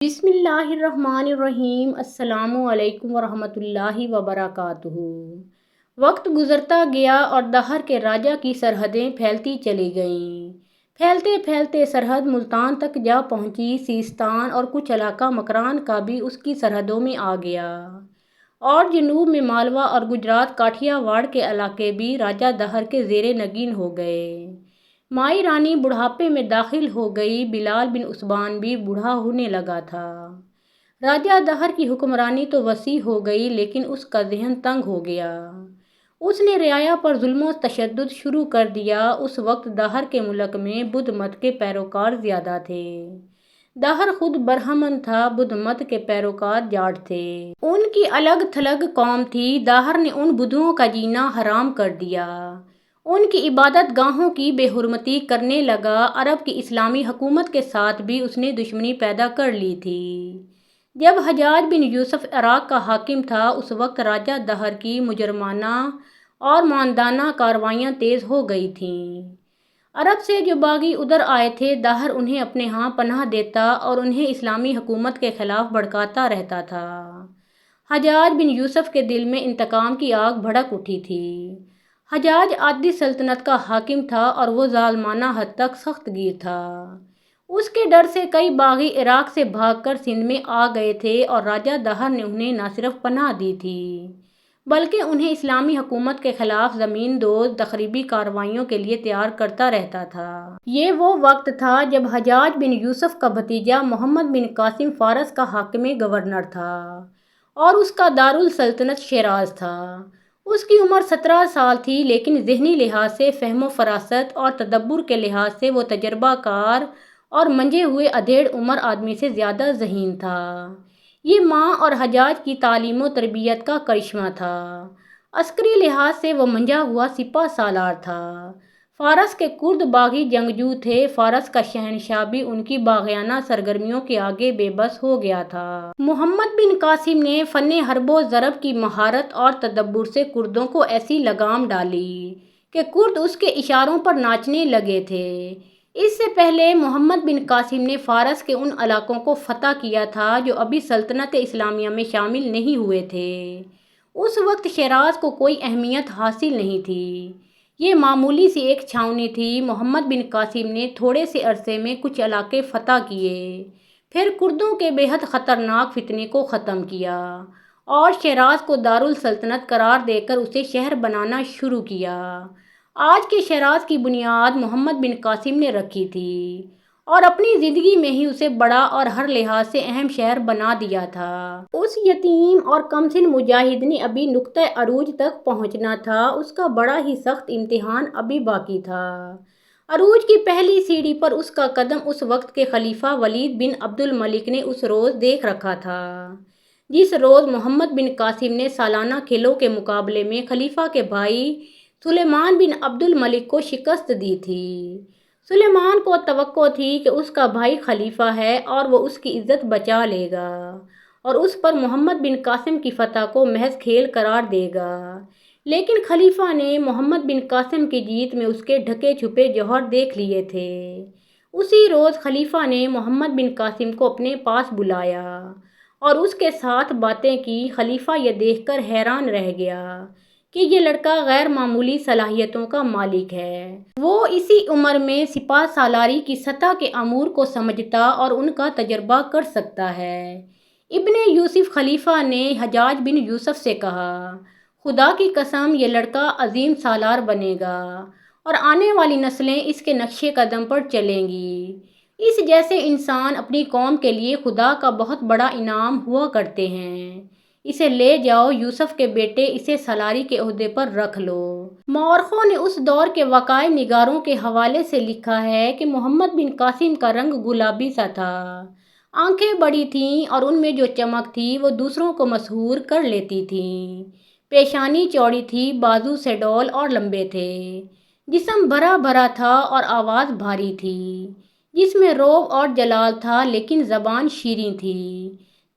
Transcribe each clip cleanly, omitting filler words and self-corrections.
بسم اللہ الرحمن الرحیم۔ السلام علیکم ورحمۃ اللہ وبرکاتہ۔ وقت گزرتا گیا اور دہر کے راجہ کی سرحدیں پھیلتی چلی گئیں۔ پھیلتے پھیلتے سرحد ملتان تک جا پہنچی۔ سیستان اور کچھ علاقہ مکران کا بھی اس کی سرحدوں میں آ گیا، اور جنوب میں مالوا اور گجرات کاٹھیا واڑ کے علاقے بھی راجہ دہر کے زیر نگین ہو گئے۔ مائی رانی بڑھاپے میں داخل ہو گئی۔ بلال بن عثمان بھی بوڑھا ہونے لگا تھا۔ راجہ دہر کی حکمرانی تو وسیع ہو گئی، لیکن اس کا ذہن تنگ ہو گیا۔ اس نے رعایا پر ظلم و تشدد شروع کر دیا۔ اس وقت دہر کے ملک میں بدھ مت کے پیروکار زیادہ تھے۔ دہر خود برہمن تھا، بدھ مت کے پیروکار جاٹ تھے۔ ان کی الگ تھلگ قوم تھی۔ دہر نے ان بدھوں کا جینا حرام کر دیا۔ ان کی عبادت گاہوں کی بے حرمتی کرنے لگا۔ عرب کی اسلامی حکومت کے ساتھ بھی اس نے دشمنی پیدا کر لی تھی۔ جب حجاج بن یوسف عراق کا حاکم تھا، اس وقت راجہ دہر کی مجرمانہ اور ماندانہ کارروائیاں تیز ہو گئی تھیں۔ عرب سے جو باغی ادھر آئے تھے، دہر انہیں اپنے ہاں پناہ دیتا اور انہیں اسلامی حکومت کے خلاف بھڑکاتا رہتا تھا۔ حجاج بن یوسف کے دل میں انتقام کی آگ بھڑک اٹھی تھی۔ حجاج عادی سلطنت کا حاکم تھا اور وہ ظالمانہ حد تک سخت گیر تھا۔ اس کے ڈر سے کئی باغی عراق سے بھاگ کر سندھ میں آ گئے تھے، اور راجہ دہر نے انہیں نہ صرف پناہ دی تھی بلکہ انہیں اسلامی حکومت کے خلاف زمین دوز تخریبی کارروائیوں کے لیے تیار کرتا رہتا تھا۔ یہ وہ وقت تھا جب حجاج بن یوسف کا بھتیجا محمد بن قاسم فارس کا حاکم گورنر تھا، اور اس کا دارالسلطنت شیراز تھا۔ اس کی عمر 17 سال تھی، لیکن ذہنی لحاظ سے، فہم و فراست اور تدبر کے لحاظ سے وہ تجربہ کار اور منجھے ہوئے ادھیڑ عمر آدمی سے زیادہ ذہین تھا۔ یہ ماں اور حجاج کی تعلیم و تربیت کا کرشمہ تھا۔ عسکری لحاظ سے وہ منجھا ہوا سپہ سالار تھا۔ فارس کے کرد باغی جنگجو تھے۔ فارس کا شہنشاہ بھی ان کی باغیانہ سرگرمیوں کے آگے بے بس ہو گیا تھا۔ محمد بن قاسم نے فن حرب و ضرب کی مہارت اور تدبر سے کردوں کو ایسی لگام ڈالی کہ کرد اس کے اشاروں پر ناچنے لگے تھے۔ اس سے پہلے محمد بن قاسم نے فارس کے ان علاقوں کو فتح کیا تھا جو ابھی سلطنت اسلامیہ میں شامل نہیں ہوئے تھے۔ اس وقت شیراز کو کوئی اہمیت حاصل نہیں تھی۔ یہ معمولی سی ایک چھاؤنی تھی۔ محمد بن قاسم نے تھوڑے سے عرصے میں کچھ علاقے فتح کیے، پھر کردوں کے بے حد خطرناک فتنے کو ختم کیا اور شیراز کو دارالسلطنت قرار دے کر اسے شہر بنانا شروع کیا۔ آج کے شیراز کی بنیاد محمد بن قاسم نے رکھی تھی، اور اپنی زندگی میں ہی اسے بڑا اور ہر لحاظ سے اہم شہر بنا دیا تھا۔ اس یتیم اور کم سن مجاہد نے ابھی نقطۂ عروج تک پہنچنا تھا۔ اس کا بڑا ہی سخت امتحان ابھی باقی تھا۔ عروج کی پہلی سیڑھی پر اس کا قدم اس وقت کے خلیفہ ولید بن عبد الملک نے اس روز دیکھ رکھا تھا جس روز محمد بن قاسم نے سالانہ کھیلوں کے مقابلے میں خلیفہ کے بھائی سلیمان بن عبد الملک کو شکست دی تھی۔ سلیمان کو توقع تھی کہ اس کا بھائی خلیفہ ہے اور وہ اس کی عزت بچا لے گا اور اس پر محمد بن قاسم کی فتح کو محض کھیل قرار دے گا، لیکن خلیفہ نے محمد بن قاسم کی جیت میں اس کے ڈھکے چھپے جوہر دیکھ لیے تھے۔ اسی روز خلیفہ نے محمد بن قاسم کو اپنے پاس بلایا اور اس کے ساتھ باتیں کی۔ خلیفہ یہ دیکھ کر حیران رہ گیا کہ یہ لڑکا غیر معمولی صلاحیتوں کا مالک ہے۔ وہ اسی عمر میں سپہ سالاری کی سطح کے امور کو سمجھتا اور ان کا تجربہ کر سکتا ہے۔ ابن یوسف خلیفہ نے حجاج بن یوسف سے کہا، خدا کی قسم یہ لڑکا عظیم سالار بنے گا اور آنے والی نسلیں اس کے نقش قدم پر چلیں گی۔ اس جیسے انسان اپنی قوم کے لیے خدا کا بہت بڑا انعام ہوا کرتے ہیں۔ اسے لے جاؤ، یوسف کے بیٹے، اسے سالاری کے عہدے پر رکھ لو۔ مورخوں نے اس دور کے وقائع نگاروں کے حوالے سے لکھا ہے کہ محمد بن قاسم کا رنگ گلابی سا تھا، آنکھیں بڑی تھیں اور ان میں جو چمک تھی وہ دوسروں کو مسحور کر لیتی تھیں۔ پیشانی چوڑی تھی، بازو سڈول اور لمبے تھے، جسم بھرا بھرا تھا اور آواز بھاری تھی، جس میں رعب اور جلال تھا، لیکن زبان شیریں تھی۔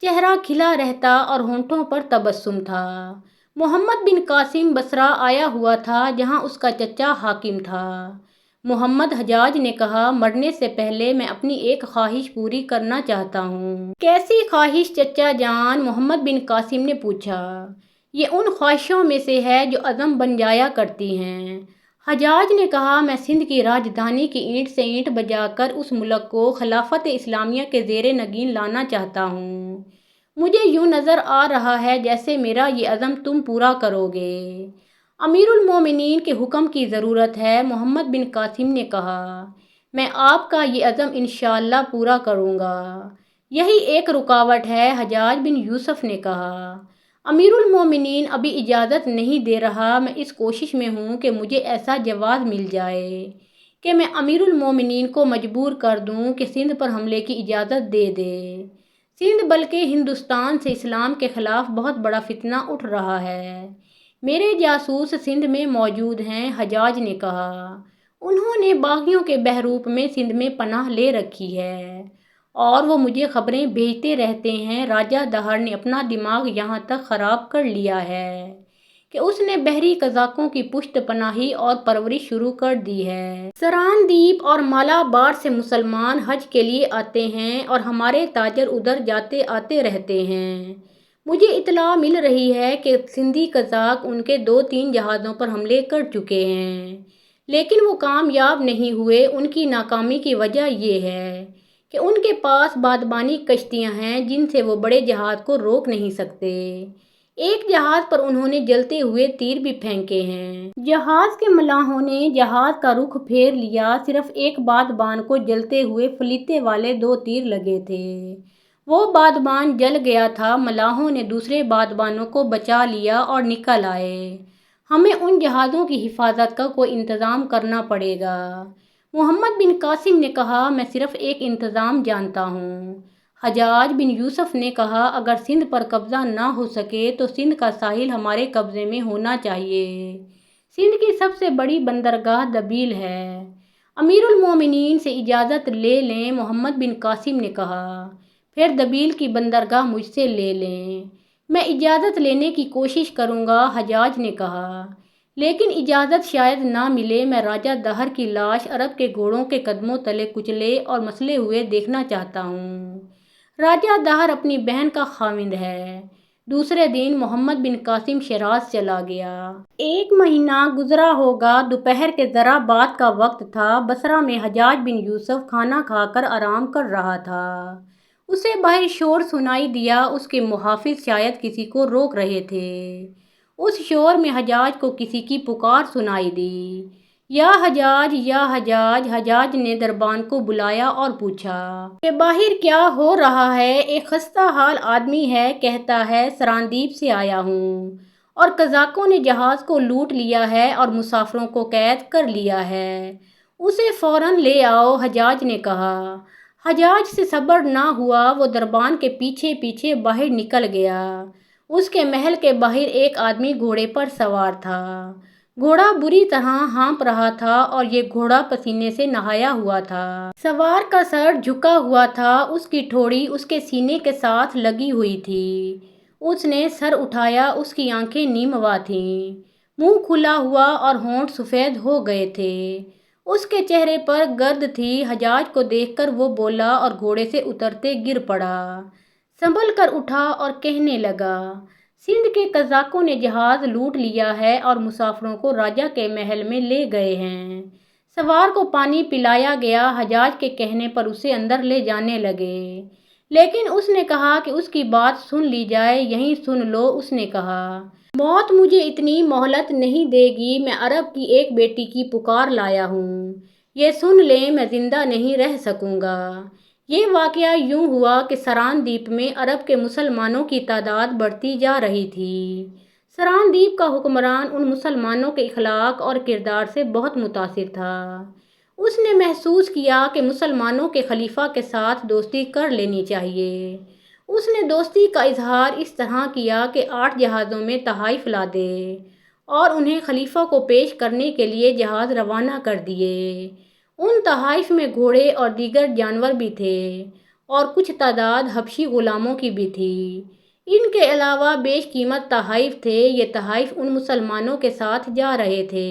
چہرہ کھلا رہتا اور ہونٹوں پر تبسم تھا۔ محمد بن قاسم بصرہ آیا ہوا تھا، جہاں اس کا چچا حاکم تھا۔ محمد حجاج نے کہا، مرنے سے پہلے میں اپنی ایک خواہش پوری کرنا چاہتا ہوں۔ کیسی خواہش چچا جان؟ محمد بن قاسم نے پوچھا۔ یہ ان خواہشوں میں سے ہے جو عزم بن جایا کرتی ہیں۔ حجاج نے کہا، میں سندھ کی راجدھانی کی اینٹ سے اینٹ بجا کر اس ملک کو خلافت اسلامیہ کے زیر نگین لانا چاہتا ہوں۔ مجھے یوں نظر آ رہا ہے جیسے میرا یہ عزم تم پورا کرو گے۔ امیر المومنین کے حکم کی ضرورت ہے، محمد بن قاسم نے کہا۔ میں آپ کا یہ عزم انشاءاللہ پورا کروں گا۔ یہی ایک رکاوٹ ہے، حجاج بن یوسف نے کہا۔ امیر المومنین ابھی اجازت نہیں دے رہا۔ میں اس کوشش میں ہوں کہ مجھے ایسا جواز مل جائے کہ میں امیر المومنین کو مجبور کر دوں کہ سندھ پر حملے کی اجازت دے دے۔ سندھ بلکہ ہندوستان سے اسلام کے خلاف بہت بڑا فتنہ اٹھ رہا ہے۔ میرے جاسوس سندھ میں موجود ہیں، حجاج نے کہا۔ انہوں نے باغیوں کے بحروپ میں سندھ میں پناہ لے رکھی ہے اور وہ مجھے خبریں بھیجتے رہتے ہیں۔ راجہ دہر نے اپنا دماغ یہاں تک خراب کر لیا ہے کہ اس نے بحری قزاقوں کی پشت پناہی اور پرورش شروع کر دی ہے۔ سران دیپ اور مالابار سے مسلمان حج کے لیے آتے ہیں اور ہمارے تاجر ادھر جاتے آتے رہتے ہیں۔ مجھے اطلاع مل رہی ہے کہ سندھی قزاق ان کے 2-3 جہازوں پر حملے کر چکے ہیں، لیکن وہ کامیاب نہیں ہوئے۔ ان کی ناکامی کی وجہ یہ ہے کہ ان کے پاس بادبانی کشتیاں ہیں جن سے وہ بڑے جہاز کو روک نہیں سکتے۔ ایک جہاز پر انہوں نے جلتے ہوئے تیر بھی پھینکے ہیں۔ جہاز کے ملاحوں نے جہاز کا رخ پھیر لیا۔ صرف ایک بادبان کو جلتے ہوئے فلیتے والے 2 تیر لگے تھے۔ وہ بادبان جل گیا تھا۔ ملاحوں نے دوسرے بادبانوں کو بچا لیا اور نکل آئے۔ ہمیں ان جہازوں کی حفاظت کا کوئی انتظام کرنا پڑے گا۔ محمد بن قاسم نے کہا، میں صرف ایک انتظام جانتا ہوں۔ حجاج بن یوسف نے کہا، اگر سندھ پر قبضہ نہ ہو سکے تو سندھ کا ساحل ہمارے قبضے میں ہونا چاہیے۔ سندھ کی سب سے بڑی بندرگاہ دبیل ہے۔ امیر المومنین سے اجازت لے لیں، محمد بن قاسم نے کہا۔ پھر دبیل کی بندرگاہ مجھ سے لے لیں۔ میں اجازت لینے کی کوشش کروں گا، حجاج نے کہا، لیکن اجازت شاید نہ ملے۔ میں راجہ دہر کی لاش عرب کے گھوڑوں کے قدموں تلے کچلے اور مسلے ہوئے دیکھنا چاہتا ہوں۔ راجہ دہر اپنی بہن کا خاوند ہے۔ دوسرے دن محمد بن قاسم شیراز چلا گیا۔ 1 مہینہ گزرا ہوگا۔ دوپہر کے ذرا بعد کا وقت تھا۔ بصرہ میں حجاج بن یوسف کھانا کھا کر آرام کر رہا تھا۔ اسے باہر شور سنائی دیا۔ اس کے محافظ شاید کسی کو روک رہے تھے۔ اس شور میں حجاج کو کسی کی پکار سنائی دی، یا حجاج، یا حجاج۔ حجاج نے دربان کو بلایا اور پوچھا کہ باہر کیا ہو رہا ہے؟ ایک خستہ حال آدمی ہے، کہتا ہے سراندیپ سے آیا ہوں اور قزاقوں نے جہاز کو لوٹ لیا ہے اور مسافروں کو قید کر لیا ہے۔ اسے فوراً لے آؤ، حجاج نے کہا۔ حجاج سے صبر نہ ہوا۔ وہ دربان کے پیچھے پیچھے باہر نکل گیا۔ اس کے محل کے باہر ایک آدمی گھوڑے پر سوار تھا۔ گھوڑا بری طرح ہانپ رہا تھا اور یہ گھوڑا پسینے سے نہایا ہوا تھا۔ سوار کا سر جھکا ہوا تھا، اس کی ٹھوڑی اس کے سینے کے ساتھ لگی ہوئی تھی۔ اس نے سر اٹھایا، اس کی آنکھیں نیموا تھیں، منہ کھلا ہوا اور ہونٹ سفید ہو گئے تھے۔ اس کے چہرے پر گرد تھی۔ حجاج کو دیکھ کر وہ بولا اور گھوڑے سے اترتے گر پڑا۔ سنبھل کر اٹھا اور کہنے لگا، سندھ کے قزاقوں نے جہاز لوٹ لیا ہے اور مسافروں کو راجہ کے محل میں لے گئے ہیں۔ سوار کو پانی پلایا گیا۔ حجاج کے کہنے پر اسے اندر لے جانے لگے، لیکن اس نے کہا کہ اس کی بات سن لی جائے۔ یہیں سن لو، اس نے کہا۔ موت مجھے اتنی مہلت نہیں دے گی۔ میں عرب کی ایک بیٹی کی پکار لایا ہوں۔ یہ سن لیں، میں زندہ نہیں رہ سکوں گا۔ یہ واقعہ یوں ہوا کہ سران دیپ میں عرب کے مسلمانوں کی تعداد بڑھتی جا رہی تھی۔ سران دیپ کا حکمران ان مسلمانوں کے اخلاق اور کردار سے بہت متاثر تھا۔ اس نے محسوس کیا کہ مسلمانوں کے خلیفہ کے ساتھ دوستی کر لینی چاہیے۔ اس نے دوستی کا اظہار اس طرح کیا کہ 8 جہازوں میں تحائف لادے اور انہیں خلیفہ کو پیش کرنے کے لیے جہاز روانہ کر دیے۔ ان تحائف میں گھوڑے اور دیگر جانور بھی تھے اور کچھ تعداد حبشی غلاموں کی بھی تھی۔ ان کے علاوہ بیش قیمت تحائف تھے۔ یہ تحائف ان مسلمانوں کے ساتھ جا رہے تھے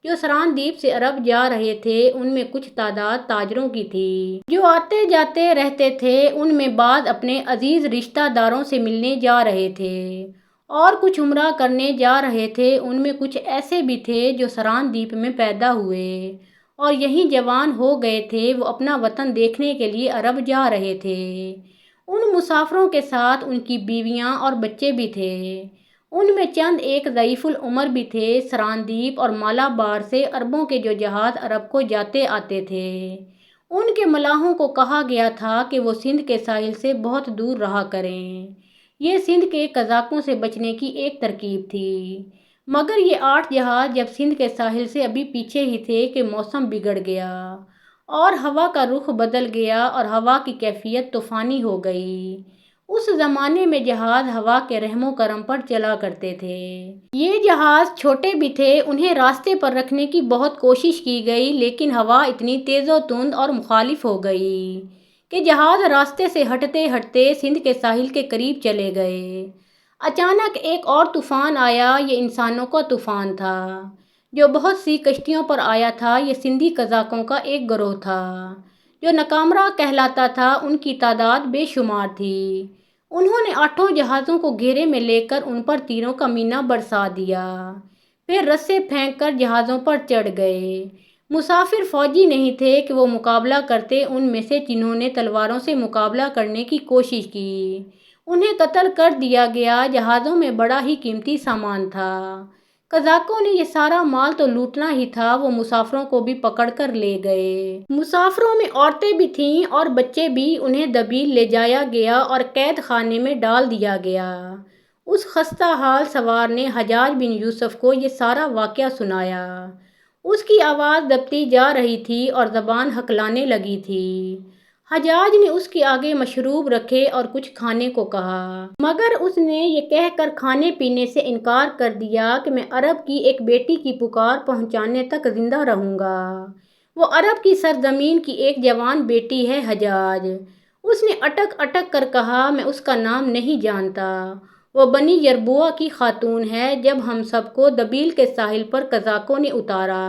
جو سراندیپ سے عرب جا رہے تھے ان میں کچھ تعداد تاجروں کی تھی جو آتے جاتے رہتے تھے، ان میں بعض اپنے عزیز رشتہ داروں سے ملنے جا رہے تھے اور کچھ عمرہ کرنے جا رہے تھے، ان میں کچھ ایسے بھی تھے جو سراندیپ میں پیدا ہوئے اور یہیں جوان ہو گئے تھے، وہ اپنا وطن دیکھنے کے لیے عرب جا رہے تھے۔ ان مسافروں کے ساتھ ان کی بیویاں اور بچے بھی تھے، ان میں چند ایک ضعیف العمر بھی تھے۔ سراندیپ اور مالابار سے عربوں کے جو جہاز عرب کو جاتے آتے تھے، ان کے ملاحوں کو کہا گیا تھا کہ وہ سندھ کے ساحل سے بہت دور رہا کریں، یہ سندھ کے قزاقوں سے بچنے کی ایک ترکیب تھی۔ مگر یہ 8 جہاز جب سندھ کے ساحل سے ابھی پیچھے ہی تھے کہ موسم بگڑ گیا اور ہوا کا رخ بدل گیا اور ہوا کی کیفیت طوفانی ہو گئی۔ اس زمانے میں جہاز ہوا کے رحم و کرم پر چلا کرتے تھے۔ یہ جہاز چھوٹے بھی تھے، انہیں راستے پر رکھنے کی بہت کوشش کی گئی، لیکن ہوا اتنی تیز و تند اور مخالف ہو گئی کہ جہاز راستے سے ہٹتے ہٹتے سندھ کے ساحل کے قریب چلے گئے۔ اچانک ایک اور طوفان آیا، یہ انسانوں کا طوفان تھا جو بہت سی کشتیوں پر آیا تھا۔ یہ سندھی قزاقوں کا ایک گروہ تھا جو ناکامرا کہلاتا تھا، ان کی تعداد بے شمار تھی۔ انہوں نے 8 جہازوں کو گھیرے میں لے کر ان پر تیروں کا مینہ برسا دیا، پھر رسے پھینک کر جہازوں پر چڑھ گئے۔ مسافر فوجی نہیں تھے کہ وہ مقابلہ کرتے، ان میں سے جنہوں نے تلواروں سے مقابلہ کرنے کی کوشش کی انہیں قتل کر دیا گیا۔ جہازوں میں بڑا ہی قیمتی سامان تھا، قزاقوں نے یہ سارا مال تو لوٹنا ہی تھا، وہ مسافروں کو بھی پکڑ کر لے گئے۔ مسافروں میں عورتیں بھی تھیں اور بچے بھی، انہیں دبیل لے جایا گیا اور قید خانے میں ڈال دیا گیا۔ اس خستہ حال سوار نے حجاج بن یوسف کو یہ سارا واقعہ سنایا۔ اس کی آواز دبتی جا رہی تھی اور زبان ہکلانے لگی تھی۔ حجاج نے اس کے آگے مشروب رکھے اور کچھ کھانے کو کہا، مگر اس نے یہ کہہ کر کھانے پینے سے انکار کر دیا کہ میں عرب کی ایک بیٹی کی پکار پہنچانے تک زندہ رہوں گا۔ وہ عرب کی سرزمین کی ایک جوان بیٹی ہے حجاج، اس نے اٹک اٹک کر کہا، میں اس کا نام نہیں جانتا، وہ بنی یربوعہ کی خاتون ہے۔ جب ہم سب کو دبیل کے ساحل پر قزاقوں نے اتارا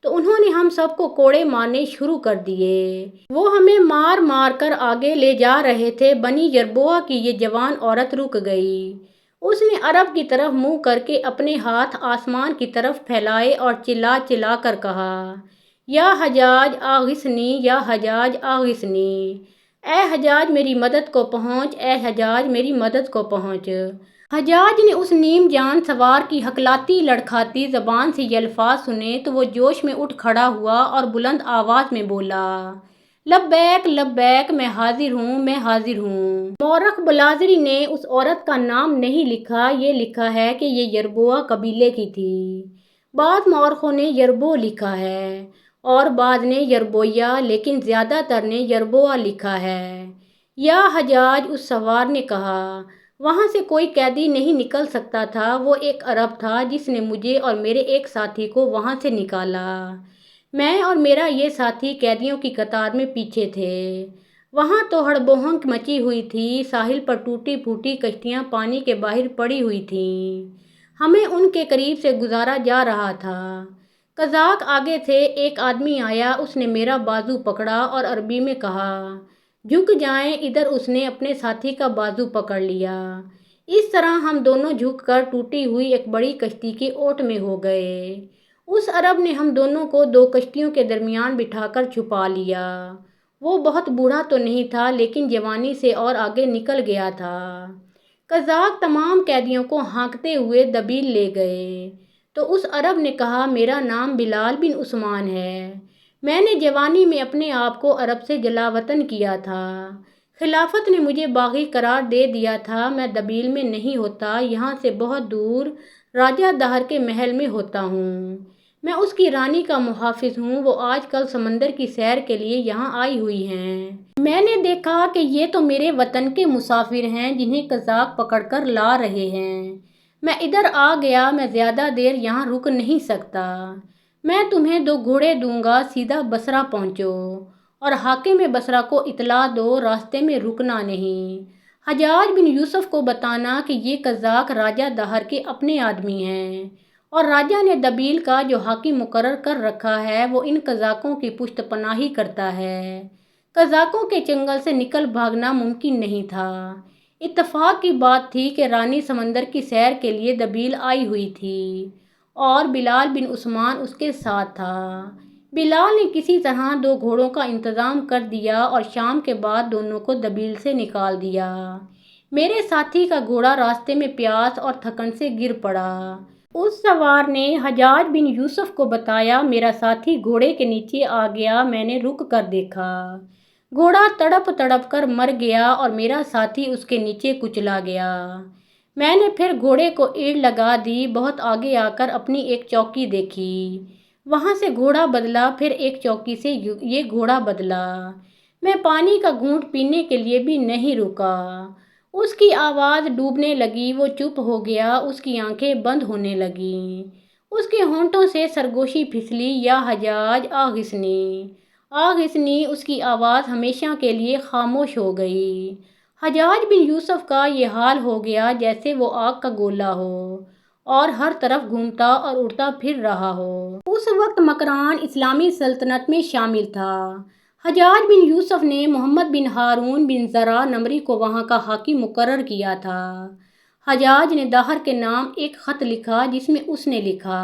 تو انہوں نے ہم سب کو کوڑے مارنے شروع کر دیے، وہ ہمیں مار مار کر آگے لے جا رہے تھے۔ بنی یربوعہ کی یہ جوان عورت رک گئی، اس نے عرب کی طرف منہ کر کے اپنے ہاتھ آسمان کی طرف پھیلائے اور چلا چلا کر کہا، یا حجاج آغثنی، یا حجاج آغثنی، اے حجاج میری مدد کو پہنچ، اے حجاج میری مدد کو پہنچ۔ حجاج نے اس نیم جان سوار کی ہکلاتی لڑکھاتی زبان سے یہ الفاظ سنے تو وہ جوش میں اٹھ کھڑا ہوا اور بلند آواز میں بولا، لبیک لبیک، میں حاضر ہوں، میں حاضر ہوں۔ مورخ بلاذری نے اس عورت کا نام نہیں لکھا، یہ لکھا ہے کہ یہ یربوعہ قبیلے کی تھی۔ بعض مورخوں نے یربوع لکھا ہے اور بعض نے یربویہ، لیکن زیادہ تر نے یربوعہ لکھا ہے۔ یا حجاج، اس سوار نے کہا، وہاں سے کوئی قیدی نہیں نکل سکتا تھا، وہ ایک عرب تھا جس نے مجھے اور میرے ایک ساتھی کو وہاں سے نکالا۔ میں اور میرا یہ ساتھی قیدیوں کی قطار میں پیچھے تھے۔ وہاں تو ہڑبہنک مچی ہوئی تھی، ساحل پر ٹوٹی پھوٹی کشتیاں پانی کے باہر پڑی ہوئی تھیں، ہمیں ان کے قریب سے گزارا جا رہا تھا۔ قزاق آگے تھے، ایک آدمی آیا، اس نے میرا بازو پکڑا اور عربی میں کہا، جھک جائیں ادھر۔ اس نے اپنے ساتھی کا بازو پکڑ لیا، اس طرح ہم دونوں جھک کر ٹوٹی ہوئی ایک بڑی کشتی کی اوٹ میں ہو گئے۔ اس عرب نے ہم دونوں کو 2 کشتیوں کے درمیان بٹھا کر چھپا لیا۔ وہ بہت بوڑھا تو نہیں تھا، لیکن جوانی سے اور آگے نکل گیا تھا۔ قزاق تمام قیدیوں کو ہانکتے ہوئے دبیل لے گئے تو اس عرب نے کہا، میرا نام بلال بن عثمان ہے، میں نے جوانی میں اپنے آپ کو عرب سے جلا وطن کیا تھا، خلافت نے مجھے باغی قرار دے دیا تھا، میں دبیل میں نہیں ہوتا، یہاں سے بہت دور راجہ دہر کے محل میں ہوتا ہوں، میں اس کی رانی کا محافظ ہوں، وہ آج کل سمندر کی سیر کے لیے یہاں آئی ہوئی ہیں۔ میں نے دیکھا کہ یہ تو میرے وطن کے مسافر ہیں جنہیں قزاق پکڑ کر لا رہے ہیں، میں ادھر آ گیا، میں زیادہ دیر یہاں رک نہیں سکتا، میں تمہیں 2 گھوڑے دوں گا، سیدھا بصرہ پہنچو اور حاکم بصرہ کو اطلاع دو، راستے میں رکنا نہیں، حجاج بن یوسف کو بتانا کہ یہ قزاق راجہ دہر کے اپنے آدمی ہیں اور راجا نے دبیل کا جو حاکم مقرر کر رکھا ہے وہ ان قزاقوں کی پشت پناہی کرتا ہے۔ قزاقوں کے چنگل سے نکل بھاگنا ممکن نہیں تھا۔ اتفاق کی بات تھی کہ رانی سمندر کی سیر کے لیے دبیل آئی ہوئی تھی اور بلال بن عثمان اس کے ساتھ تھا۔ بلال نے کسی طرح 2 گھوڑوں کا انتظام کر دیا اور شام کے بعد دونوں کو دبیل سے نکال دیا۔ میرے ساتھی کا گھوڑا راستے میں پیاس اور تھکن سے گر پڑا۔ اس سوار نے حجاج بن یوسف کو بتایا، میرا ساتھی گھوڑے کے نیچے آ گیا، میں نے رک کر دیکھا۔ گھوڑا تڑپ تڑپ کر مر گیا اور میرا ساتھی اس کے نیچے کچلا گیا۔ میں نے پھر گھوڑے کو ایڑ لگا دی، بہت آگے آ کر اپنی ایک چوکی دیکھی، وہاں سے گھوڑا بدلا، پھر ایک چوکی سے یہ گھوڑا بدلا۔ میں پانی کا گھونٹ پینے کے لیے بھی نہیں رکا۔ اس کی آواز ڈوبنے لگی، وہ چپ ہو گیا، اس کی آنکھیں بند ہونے لگیں، اس کے ہونٹوں سے سرگوشی پھسلی، یا حجاج آغثنی، آغثنی، اس کی آواز ہمیشہ کے لیے خاموش ہو گئی۔ حجاج بن یوسف کا یہ حال ہو گیا جیسے وہ آگ کا گولا ہو اور ہر طرف گھومتا اور اڑتا پھر رہا ہو۔ اس وقت مکران اسلامی سلطنت میں شامل تھا۔ حجاج بن یوسف نے محمد بن ہارون بن زرہ نمری کو وہاں کا حاکم مقرر کیا تھا۔ حجاج نے داہر کے نام ایک خط لکھا جس میں اس نے لکھا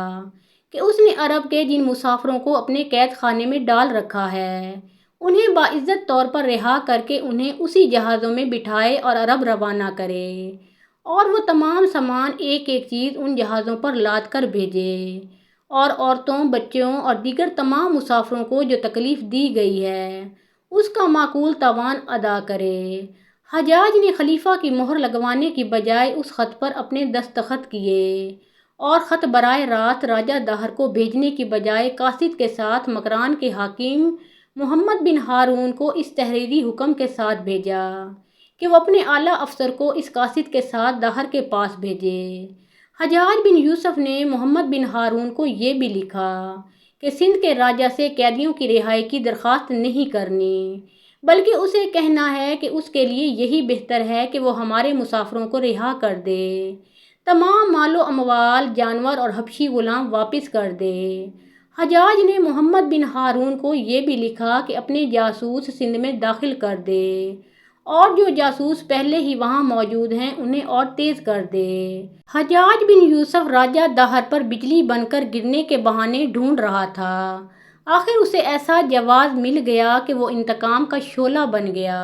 کہ اس نے عرب کے جن مسافروں کو اپنے قید خانے میں ڈال رکھا ہے انہیں باعزت طور پر رہا کر کے انہیں اسی جہازوں میں بٹھائے اور عرب روانہ کرے، اور وہ تمام سامان ایک ایک چیز ان جہازوں پر لاد کر بھیجے، اور عورتوں، بچوں اور دیگر تمام مسافروں کو جو تکلیف دی گئی ہے اس کا معقول تاوان ادا کرے۔ حجاج نے خلیفہ کی مہر لگوانے کی بجائے اس خط پر اپنے دستخط کیے اور خط براہ راست راجہ داہر کو بھیجنے کی بجائے قاصد کے ساتھ مکران کے حاکم محمد بن ہارون کو اس تحریری حکم کے ساتھ بھیجا کہ وہ اپنے اعلیٰ افسر کو اس قاصد کے ساتھ داہر کے پاس بھیجے۔ حجاج بن یوسف نے محمد بن ہارون کو یہ بھی لکھا کہ سندھ کے راجہ سے قیدیوں کی رہائی کی درخواست نہیں کرنی، بلکہ اسے کہنا ہے کہ اس کے لیے یہی بہتر ہے کہ وہ ہمارے مسافروں کو رہا کر دے، تمام مال و اموال، جانور اور حبشی غلام واپس کر دے۔ حجاج نے محمد بن ہارون کو یہ بھی لکھا کہ اپنے جاسوس سندھ میں داخل کر دے اور جو جاسوس پہلے ہی وہاں موجود ہیں انہیں اور تیز کر دے۔ حجاج بن یوسف راجہ داہر پر بجلی بن کر گرنے کے بہانے ڈھونڈ رہا تھا، آخر اسے ایسا جواز مل گیا کہ وہ انتقام کا شعلہ بن گیا،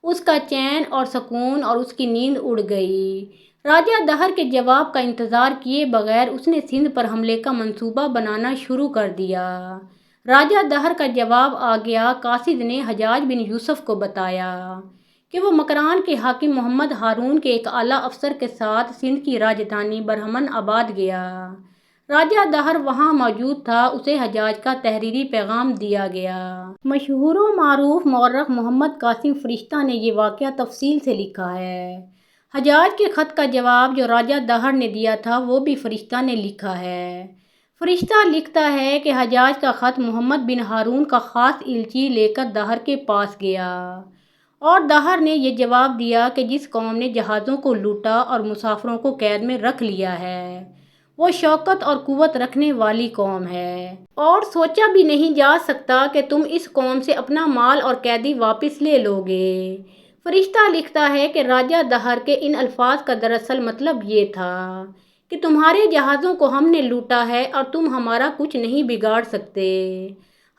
اس کا چین اور سکون اور اس کی نیند اڑ گئی۔ راجہ داہر کے جواب کا انتظار کیے بغیر اس نے سندھ پر حملے کا منصوبہ بنانا شروع کر دیا۔ راجہ داہر کا جواب آ گیا۔ قاصد نے حجاج بن یوسف کو بتایا کہ وہ مکران کے حاکم محمد ہارون کے ایک اعلیٰ افسر کے ساتھ سندھ کی راجدھانی برہمن آباد گیا۔ راجہ داہر وہاں موجود تھا، اسے حجاج کا تحریری پیغام دیا گیا۔ مشہور و معروف مورخ محمد قاسم فرشتہ نے یہ واقعہ تفصیل سے لکھا ہے۔ حجاج کے خط کا جواب جو راجہ داہر نے دیا تھا وہ بھی فرشتہ نے لکھا ہے۔ فرشتہ لکھتا ہے کہ حجاج کا خط محمد بن ہارون کا خاص ایلچی لے کر داہر کے پاس گیا اور داہر نے یہ جواب دیا کہ جس قوم نے جہازوں کو لوٹا اور مسافروں کو قید میں رکھ لیا ہے وہ شوکت اور قوت رکھنے والی قوم ہے، اور سوچا بھی نہیں جا سکتا کہ تم اس قوم سے اپنا مال اور قیدی واپس لے لو گے۔ فرشتہ لکھتا ہے کہ راجہ داہر کے ان الفاظ کا دراصل مطلب یہ تھا کہ تمہارے جہازوں کو ہم نے لوٹا ہے اور تم ہمارا کچھ نہیں بگاڑ سکتے۔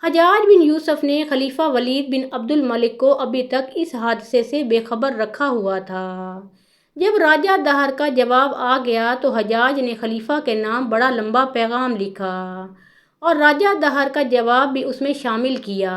حجاج بن یوسف نے خلیفہ ولید بن عبد الملک کو ابھی تک اس حادثے سے بے خبر رکھا ہوا تھا۔ جب راجہ داہر کا جواب آ گیا تو حجاج نے خلیفہ کے نام بڑا لمبا پیغام لکھا اور راجہ داہر کا جواب بھی اس میں شامل کیا۔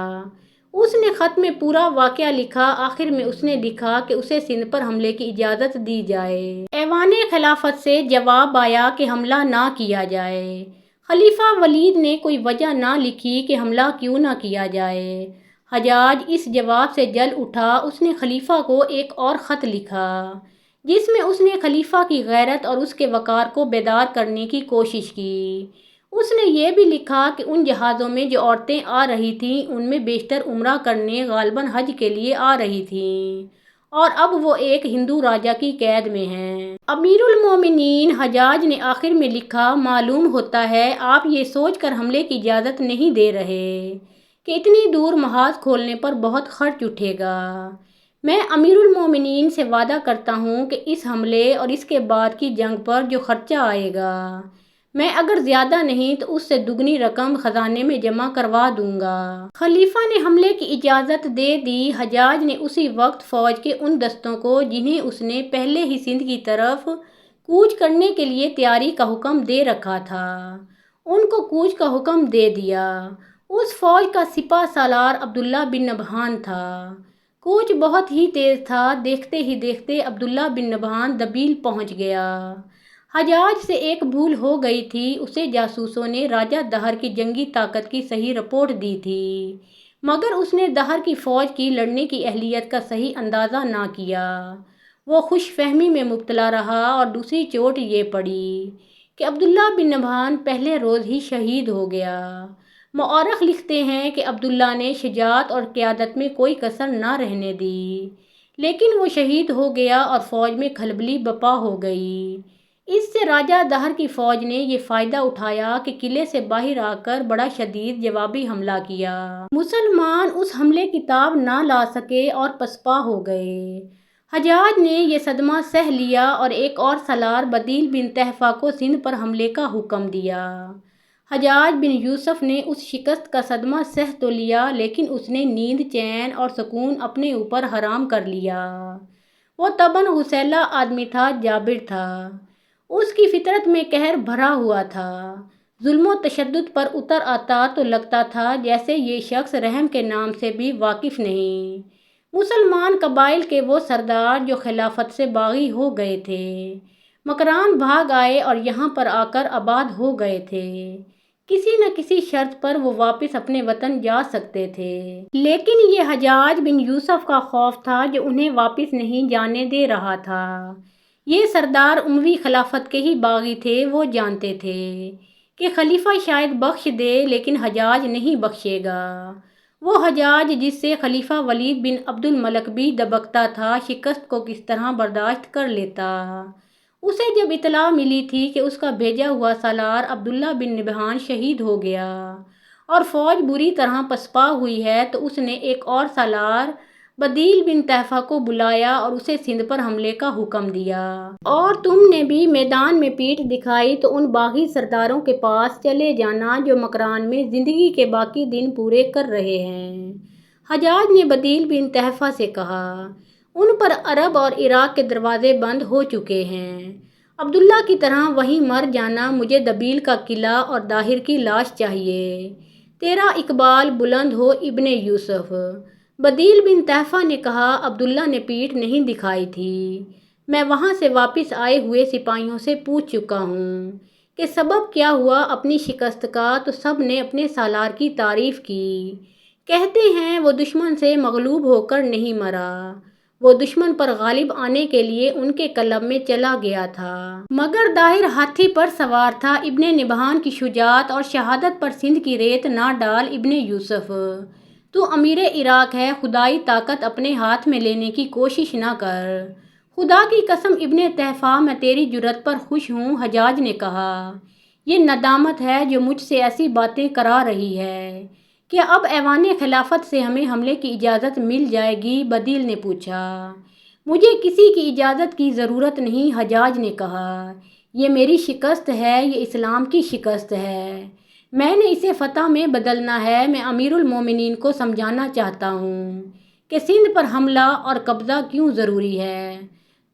اس نے خط میں پورا واقعہ لکھا، آخر میں اس نے لکھا کہ اسے سندھ پر حملے کی اجازت دی جائے۔ ایوان خلافت سے جواب آیا کہ حملہ نہ کیا جائے۔ خلیفہ ولید نے کوئی وجہ نہ لکھی کہ حملہ کیوں نہ کیا جائے۔ حجاج اس جواب سے جل اٹھا۔ اس نے خلیفہ کو ایک اور خط لکھا جس میں اس نے خلیفہ کی غیرت اور اس کے وقار کو بیدار کرنے کی کوشش کی۔ اس نے یہ بھی لکھا کہ ان جہازوں میں جو عورتیں آ رہی تھیں ان میں بیشتر عمرہ کرنے غالباً حج کے لیے آ رہی تھیں، اور اب وہ ایک ہندو راجا کی قید میں ہیں۔ امیر المومنین حجاج نے آخر میں لکھا، معلوم ہوتا ہے آپ یہ سوچ کر حملے کی اجازت نہیں دے رہے کہ اتنی دور محاذ کھولنے پر بہت خرچ اٹھے گا۔ میں امیر المومنین سے وعدہ کرتا ہوں کہ اس حملے اور اس کے بعد کی جنگ پر جو خرچہ آئے گا، میں اگر زیادہ نہیں تو اس سے دگنی رقم خزانے میں جمع کروا دوں گا۔ خلیفہ نے حملے کی اجازت دے دی۔ حجاج نے اسی وقت فوج کے ان دستوں کو جنہیں اس نے پہلے ہی سندھ کی طرف کوچ کرنے کے لیے تیاری کا حکم دے رکھا تھا، ان کو کوچ کا حکم دے دیا۔ اس فوج کا سپہ سالار عبداللہ بن نبہان تھا۔ کوچ بہت ہی تیز تھا، دیکھتے ہی دیکھتے عبداللہ بن نبہان دبیل پہنچ گیا۔ حجاج سے ایک بھول ہو گئی تھی، اسے جاسوسوں نے راجہ دہر کی جنگی طاقت کی صحیح رپورٹ دی تھی، مگر اس نے دہر کی فوج کی لڑنے کی اہلیت کا صحیح اندازہ نہ کیا۔ وہ خوش فہمی میں مبتلا رہا اور دوسری چوٹ یہ پڑی کہ عبداللہ بن نبہان پہلے روز ہی شہید ہو گیا۔ مورخ لکھتے ہیں کہ عبداللہ نے شجاعت اور قیادت میں کوئی کسر نہ رہنے دی، لیکن وہ شہید ہو گیا اور فوج میں کھلبلی بپا ہو گئی۔ اس سے راجہ دہر کی فوج نے یہ فائدہ اٹھایا کہ قلعے سے باہر آ کر بڑا شدید جوابی حملہ کیا۔ مسلمان اس حملے کی تاب نہ لا سکے اور پسپا ہو گئے۔ حجاج نے یہ صدمہ سہ لیا اور ایک اور سالار بدیل بن تحفہ کو سندھ پر حملے کا حکم دیا۔ حجاج بن یوسف نے اس شکست کا صدمہ سہ تو لیا، لیکن اس نے نیند، چین اور سکون اپنے اوپر حرام کر لیا۔ وہ طبعاً غسیلہ آدمی تھا، جابر تھا، اس کی فطرت میں قہر بھرا ہوا تھا۔ ظلم و تشدد پر اتر آتا تو لگتا تھا جیسے یہ شخص رحم کے نام سے بھی واقف نہیں۔ مسلمان قبائل کے وہ سردار جو خلافت سے باغی ہو گئے تھے، مکران بھاگ آئے اور یہاں پر آ کر آباد ہو گئے تھے۔ کسی نہ کسی شرط پر وہ واپس اپنے وطن جا سکتے تھے، لیکن یہ حجاج بن یوسف کا خوف تھا جو انہیں واپس نہیں جانے دے رہا تھا۔ یہ سردار اموی خلافت کے ہی باغی تھے، وہ جانتے تھے کہ خلیفہ شاید بخش دے لیکن حجاج نہیں بخشے گا۔ وہ حجاج جس سے خلیفہ ولید بن عبد الملک بھی دبکتا تھا، شکست کو کس طرح برداشت کر لیتا؟ اسے جب اطلاع ملی تھی کہ اس کا بھیجا ہوا سالار عبداللہ بن نبہان شہید ہو گیا اور فوج بری طرح پسپا ہوئی ہے، تو اس نے ایک اور سالار بدیل بن تحفہ کو بلایا اور اسے سندھ پر حملے کا حکم دیا۔ اور تم نے بھی میدان میں پیٹھ دکھائی تو ان باغی سرداروں کے پاس چلے جانا جو مکران میں زندگی کے باقی دن پورے کر رہے ہیں۔ حجاج نے بدیل بن تحفہ سے کہا، ان پر عرب اور عراق کے دروازے بند ہو چکے ہیں، عبداللہ کی طرح وہیں مر جانا، مجھے دبیل کا قلعہ اور داہر کی لاش چاہیے، تیرا اقبال بلند ہو ابن یوسف۔ بدیل بن تحفہ نے کہا، عبداللہ نے پیٹھ نہیں دکھائی تھی، میں وہاں سے واپس آئے ہوئے سپاہیوں سے پوچھ چکا ہوں کہ سبب کیا ہوا اپنی شکست کا، تو سب نے اپنے سالار کی تعریف کی، کہتے ہیں وہ دشمن سے مغلوب ہو کر نہیں مرا، وہ دشمن پر غالب آنے کے لیے ان کے قلب میں چلا گیا تھا، مگر داہر ہاتھی پر سوار تھا۔ ابن نبہان کی شجاعت اور شہادت پر سندھ کی ریت نہ ڈال ابن یوسف، تو امیر عراق ہے، خدائی طاقت اپنے ہاتھ میں لینے کی کوشش نہ کر، خدا کی قسم ابن تحفہ میں تیری جرأت پر خوش ہوں۔ حجاج نے کہا، یہ ندامت ہے جو مجھ سے ایسی باتیں کرا رہی ہے، کیا اب ایوان خلافت سے ہمیں حملے کی اجازت مل جائے گی؟ بدیل نے پوچھا۔ مجھے کسی کی اجازت کی ضرورت نہیں، حجاج نے کہا، یہ میری شکست ہے، یہ اسلام کی شکست ہے، میں نے اسے فتح میں بدلنا ہے۔ میں امیر المومنین کو سمجھانا چاہتا ہوں کہ سندھ پر حملہ اور قبضہ کیوں ضروری ہے۔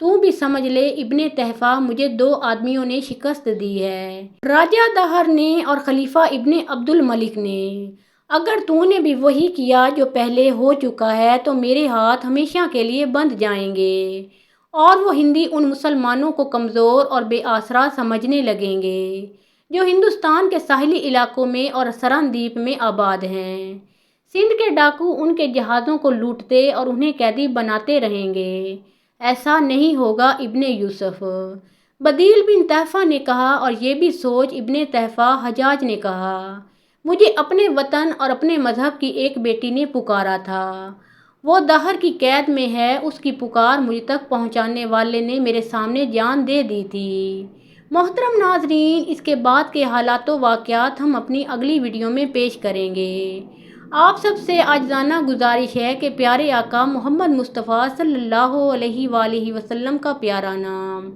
تو بھی سمجھ لے ابن تحفہ، مجھے دو آدمیوں نے شکست دی ہے، راجہ دہر نے اور خلیفہ ابن عبد الملک نے۔ اگر تو نے بھی وہی کیا جو پہلے ہو چکا ہے تو میرے ہاتھ ہمیشہ کے لیے بندھ جائیں گے، اور وہ ہندی ان مسلمانوں کو کمزور اور بے آسرا سمجھنے لگیں گے جو ہندوستان کے ساحلی علاقوں میں اور سرندیپ میں آباد ہیں۔ سندھ کے ڈاکو ان کے جہازوں کو لوٹتے اور انہیں قیدی بناتے رہیں گے، ایسا نہیں ہوگا ابن یوسف، بدیل بن تحفہ نے کہا۔ اور یہ بھی سوچ ابن تحفہ، حجاج نے کہا، مجھے اپنے وطن اور اپنے مذہب کی ایک بیٹی نے پکارا تھا، وہ دہر کی قید میں ہے، اس کی پکار مجھ تک پہنچانے والے نے میرے سامنے جان دے دی تھی۔ محترم ناظرین، اس کے بعد کے حالات و واقعات ہم اپنی اگلی ویڈیو میں پیش کریں گے۔ آپ سب سے عاجزانہ گزارش ہے کہ پیارے آقا محمد مصطفیٰ صلی اللہ علیہ وآلہ وسلم کا پیارا نام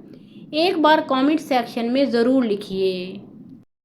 ایک بار کامنٹ سیکشن میں ضرور لکھیے۔